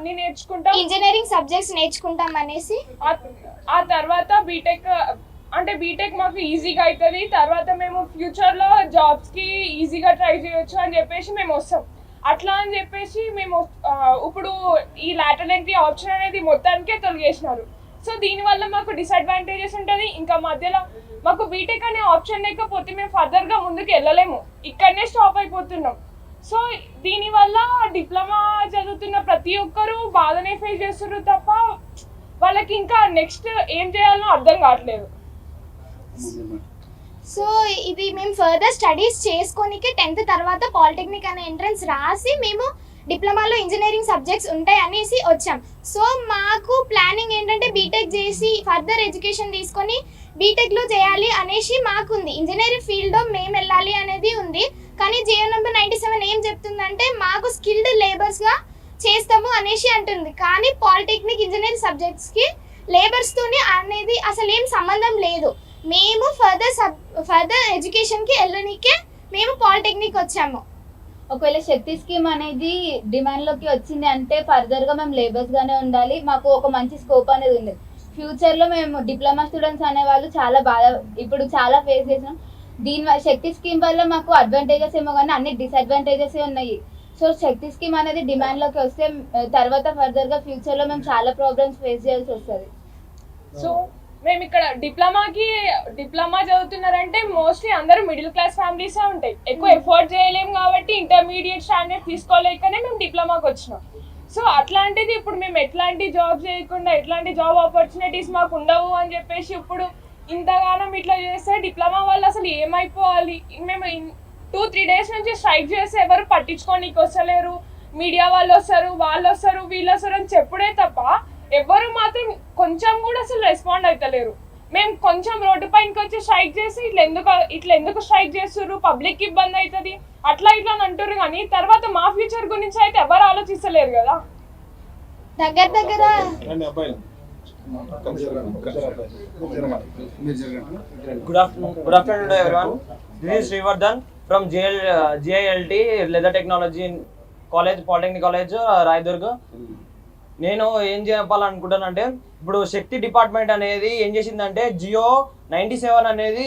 అన్ని నేర్చుకుంటాం, engineering subjects నేర్చుకుంటాం అనేసి. ఆ తర్వాత బీటెక్ అంటే బీటెక్ మాకు ఈజీగా అవుతుంది, తర్వాత మేము ఫ్యూచర్లో జాబ్స్కి ఈజీగా ట్రై చేయొచ్చు అని చెప్పేసి మేము వస్తాం. అట్లా అని చెప్పేసి మేము ఇప్పుడు ఈ లాటరల్ ఎంట్రీ ఆప్షన్ అనేది మొత్తానికే తొలగేసినారు. సో దీనివల్ల మాకు డిసడ్వాంటేజెస్ ఉంటుంది. ఇంకా మధ్యలో మాకు బీటెక్ అనే ఆప్షన్ లేకపోతే మేము ఫర్దర్గా ముందుకు వెళ్ళలేము, ఇక్కడనే స్టాప్ అయిపోతున్నాం. సో దీనివల్ల డిప్లొమా చదువుతున్న ప్రతి ఒక్కరూ బాధనే ఫేస్ చేస్తున్నారు తప్ప వాళ్ళకి ఇంకా నెక్స్ట్ ఏం చేయాలో అర్థం కావట్లేదు. సో ఇది మేము ఫర్దర్ స్టడీస్ చేసుకోనికే 10th తర్వాత పాలిటెక్నిక్ అనే ఎంట్రన్స్ రాసి మేము డిప్లొమాలో ఇంజనీరింగ్ సబ్జెక్ట్స్ ఉంటాయి అనేసి వచ్చాం. సో మాకు ప్లానింగ్ ఏంటంటే బీటెక్ చేసి ఫర్దర్ ఎడ్యుకేషన్ తీసుకొని బీటెక్లో చేయాలి అనేసి మాకుంది. ఇంజనీరింగ్ ఫీల్డ్లో మేము వెళ్ళాలి అనేది ఉంది. కానీ జియో నెంబర్ 97 ఏం చెప్తుందంటే మాకు స్కిల్డ్ లేబర్స్గా చేస్తాము అనేసి అంటుంది. కానీ పాలిటెక్నిక్ ఇంజనీరింగ్ సబ్జెక్ట్స్కి లేబర్స్తోని అనేది అసలు ఏం సంబంధం లేదు. మేము ఫర్దర్ ఎడ్యుకేషన్కి వెళ్ళడానికే మేము పాలిటెక్నిక్ వచ్చాము. ఒకవేళ శక్తి స్కీమ్ అనేది డిమాండ్లోకి వచ్చింది అంటే ఫర్దర్గా మేము లేబర్స్గానే ఉండాలి, మాకు ఒక మంచి స్కోప్ అనేది ఉంది. ఫ్యూచర్లో మేము డిప్లొమా స్టూడెంట్స్ అనేవాళ్ళు ఇప్పుడు చాలా ఫేస్ చేసాం. దీనివల్ల శక్తి స్కీమ్ వల్ల మాకు అడ్వాంటేజెస్ ఏమో కానీ అన్ని డిసడ్వాంటేజెస్ ఉన్నాయి. సో శక్తి స్కీమ్ అనేది డిమాండ్లోకి వస్తే తర్వాత ఫర్దర్గా ఫ్యూచర్లో మేము చాలా ప్రాబ్లమ్స్ ఫేస్ చేయాల్సి వస్తుంది. సో మేము ఇక్కడ డిప్లొమా చదువుతున్నారంటే మోస్ట్లీ అందరూ మిడిల్ క్లాస్ ఫ్యామిలీసే ఉంటాయి, ఎక్కువ ఎఫోర్డ్ చేయలేము కాబట్టి ఇంటర్మీడియట్ స్టాండర్డ్ తీసుకోలేకనే మేము డిప్లొమాకి వచ్చినాం. సో అట్లాంటిది ఇప్పుడు మేము ఎట్లాంటి జాబ్ చేయకుండా ఎట్లాంటి జాబ్ ఆపర్చునిటీస్ మాకు ఉండవు అని చెప్పేసి ఇప్పుడు ఇంతగానం ఇట్లా చేస్తే డిప్లొమా వాళ్ళు అసలు ఏమైపోవాలి. మేము 2-3 డేస్ నుంచి స్ట్రైక్ చేస్తే ఎవరు పట్టించుకోనికి వస్తలేరు. మీడియా వాళ్ళు వస్తారు, వీళ్ళు వస్తారు అని చెప్పుడే తప్ప ఎవరు మాత్రం కొంచెం కూడా అసలు రెస్పాండ్ అవుతలేరు. మేము కొంచెం రోడ్డు పైనకి వచ్చి స్ట్రైక్ చేసి ఇట్లా ఎందుకు స్ట్రైక్ చేస్తున్నారు, పబ్లిక్ ఇబ్బంది అవుతుంది అట్లా ఇట్లా అని అంటారు. కానీ తర్వాత మా ఫ్యూచర్ గురించి అయితే ఎవరు ఆలోచిస్తలేరు కదా. దగ్గర Good afternoon everyone. This is Srivardhan from GILT Leather Technology College, Polytechnic College, Raidurg. నేను ఏం చెప్పాలనుకుంటానంటే ఇప్పుడు శక్తి డిపార్ట్మెంట్ అనేది ఏం చేసిందంటే జియో 97 అనేది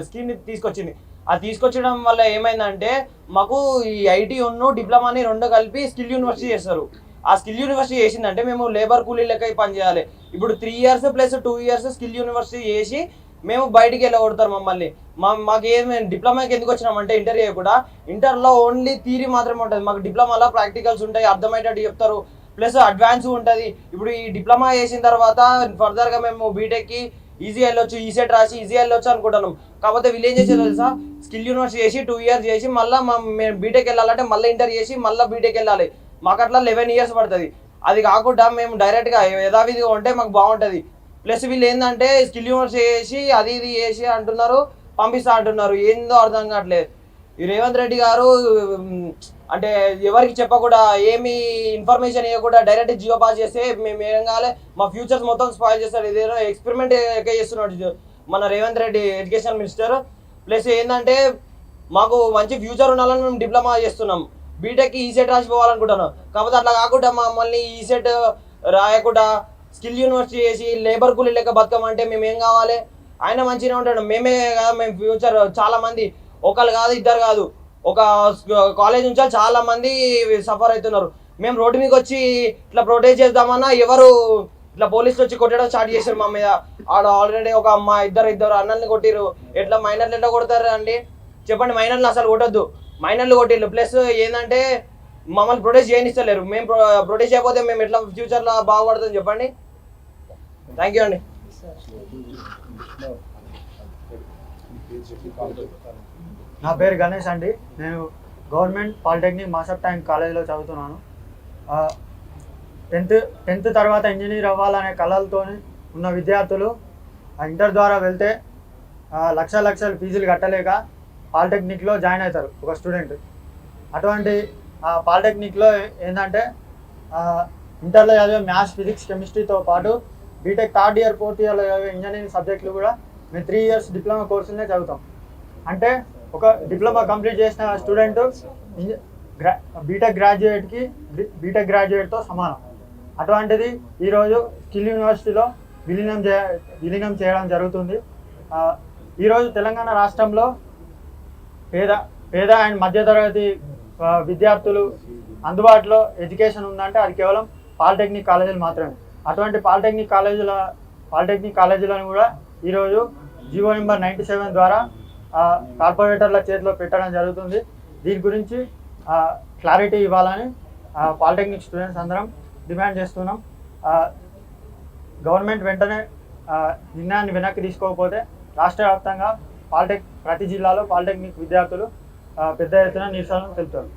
స్కీమ్ తీసుకొచ్చింది. అది తీసుకొచ్చడం వల్ల ఏమైందంటే మాకు ఈ ఐటీ డిప్లొమాని రెండు కలిపి స్కిల్ యూనివర్సిటీ చేస్తారు. ఆ స్కిల్ యూనివర్సిటీ చేసిందంటే మేము లేబర్ కూలీ లెక్క పనిచేయాలి. ఇప్పుడు 3 years plus 2 years skill university చేసి మేము బయటికి వెళ్ళగొడతారు మమ్మల్ని. మాకు ఏమి డిప్లొమాకి ఎందుకు వచ్చినామంటే ఇంటర్ కూడా ఇంటర్లో ఓన్లీ థియరీ మాత్రమే ఉంటుంది. మాకు డిప్లొమాలో ప్రాక్టికల్స్ ఉంటాయి, అర్థమయ్యేటట్టు చెప్తారు, ప్లస్ అడ్వాన్స్ ఉంటుంది. ఇప్పుడు ఈ డిప్లొమా చేసిన తర్వాత ఫర్దర్గా మేము బీటెక్కి ఈజీ వెళ్ళొచ్చు, ఈసెట్ రాసి ఈజీ వెళ్ళొచ్చు అనుకుంటున్నాం. కాకపోతే వీళ్ళు ఏం చేసేది తెలుసా, స్కిల్ యూనివర్సిటీ చేసి 2 years చేసి మళ్ళీ మేము బీటెక్ వెళ్ళాలంటే మళ్ళీ ఇంటర్ చేసి మళ్ళీ బీటెక్ వెళ్ళాలి. మాకు అట్లా 11 years పడుతుంది. అది కాకుండా మేము డైరెక్ట్గా యథావిధిగా ఉంటే మాకు బాగుంటుంది. ప్లస్ వీళ్ళు ఏంటంటే స్కిల్ యూనివర్సిటీ చేసి అది ఇది చేసి అంటున్నారు, పంపిస్తా అంటున్నారు. ఏందో అర్థం కావట్లేదు. ఈ రేవంత్ రెడ్డి గారు అంటే ఎవరికి చెప్పకుండా ఏమి ఇన్ఫర్మేషన్ ఇవ్వకుండా డైరెక్ట్ జియో పాస్ చేస్తే మేము ఏం కావాలి, మా ఫ్యూచర్స్ మొత్తం స్పాయిల్ చేస్తారు. ఇదేదో ఎక్స్పెరిమెంట్ చేస్తున్నాడు మన Revanth Reddy education minister. Plus ఏంటంటే మాకు మంచి ఫ్యూచర్ ఉండాలని మేము డిప్లొమా చేస్తున్నాం, బీటెక్కి ఈసెట్ రాసిపోవాలనుకుంటున్నాం. కాకపోతే అట్లా కాకుండా మమ్మల్ని ఈసెట్ రాయకుండా స్కిల్ యూనివర్సిటీ చేసి లేబర్ కూలీ లెక్క బతకమంటే మేము ఏం కావాలి? ఆయన మంచిగా ఉంటాడు, మేమే కదా మేము ఫ్యూచర్. చాలా మంది ఒకళ్ళు కాదు ఇద్దరు కాదు, ఒక కాలేజ్ నుంచి చాలా మంది సఫర్ అవుతున్నారు. మేము రోడ్డు మీకు వచ్చి ఇట్లా ప్రొటెస్ట్ చేద్దామన్నా ఎవరు ఇట్లా పోలీసులు వచ్చి కొట్టడం స్టార్ట్ చేశారు మా మీద. ఆడ ఆల్రెడీ ఒక అమ్మ ఇద్దరు అన్నల్ని కొట్టిరు. ఎట్లా మైనర్లు ఎట్లా కొడతారు అండి చెప్పండి? మైనర్లు అసలు కొట్టద్దు, మైనర్లు కొట్టిర్రు. ప్లస్ ఏంటంటే మమ్మల్ని ప్రొటెస్ట్ చేయనిస్తలేరు. మేము ప్రొటెస్ట్ చేయకపోతే మేము ఎట్లా ఫ్యూచర్లో బాగుపడుతుంది చెప్పండి. థ్యాంక్ యూ అండి. నా పేరు గణేష్ అండి. నేను గవర్నమెంట్ పాలిటెక్నిక్ మాసప్ ట్యాంక్ కాలేజీలో చదువుతున్నాను. 10th తర్వాత ఇంజనీర్ అవ్వాలనే కళలతో ఉన్న విద్యార్థులు ఇంటర్ ద్వారా వెళ్తే లక్షల ఫీజులు కట్టలేక పాలిటెక్నిక్లో జాయిన్ అవుతారు ఒక స్టూడెంట్. అటువంటి పాలిటెక్నిక్లో ఏంటంటే ఇంటర్లో చదివే మ్యాథ్స్, ఫిజిక్స్, కెమిస్ట్రీతో పాటు బీటెక్ 3rd year 4th yearలో చదివే ఇంజనీరింగ్ సబ్జెక్టులు కూడా మేము 3 years డిప్లొమా కోర్సులనే చదువుతాం. అంటే ఒక డిప్లొమా కంప్లీట్ చేసిన స్టూడెంట్ బీటెక్ గ్రాడ్యుయేట్తో సమానం. అటువంటిది ఈరోజు స్కిల్ యూనివర్సిటీలో విలీనం చేయడం జరుగుతుంది. ఈరోజు తెలంగాణ రాష్ట్రంలో పేద అండ్ మధ్యతరగతి విద్యార్థులు అందుబాటులో ఎడ్యుకేషన్ ఉందంటే అది కేవలం పాలిటెక్నిక్ కాలేజీలు మాత్రమే. అటువంటి పాలిటెక్నిక్ కాలేజీలను కూడా ఈరోజు జీవో నెంబర్ 97 ద్వారా కార్పొరేటర్ల చేతిలో పెట్టడం జరుగుతుంది. దీని గురించి క్లారిటీ ఇవ్వాలని పాలిటెక్నిక్ స్టూడెంట్స్ అందరం డిమాండ్ చేస్తున్నాం. గవర్నమెంట్ వెంటనే నిర్ణయాన్ని వెనక్కి తీసుకోకపోతే రాష్ట్ర వ్యాప్తంగా ప్రతి జిల్లాలో పాలిటెక్నిక్ విద్యార్థులు పెద్ద ఎత్తున నిరసనలు తెలుపుతారు.